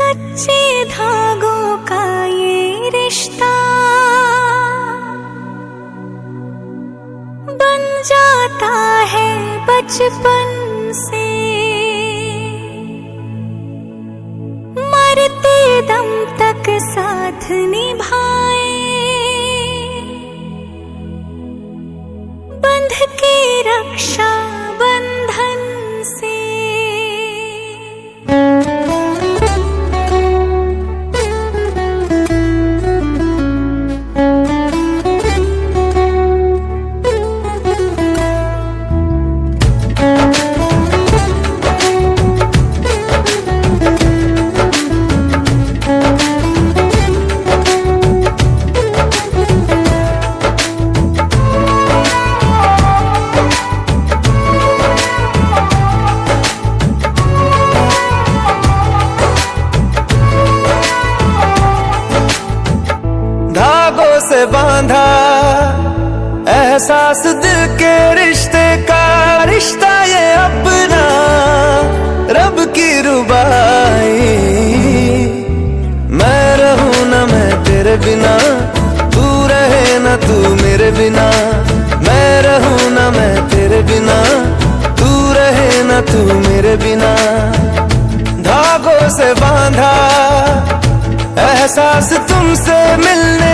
कच्चे धागों का ये रिश्ता बन जाता है बचपन से, मरते दम तक साथ निभाए, बंध के रक्षा बंधन से। धागों से बांधा एहसास दिल के रिश्ते का, रिश्ता ये अपना रब की रुबाई। मैं रहूं ना मैं तेरे बिना, तू रहे ना तू मेरे बिना। मैं रहूं ना मैं तेरे बिना, तू रहे ना तू मेरे बिना। धागों से बांधा एहसास तुमसे मिलने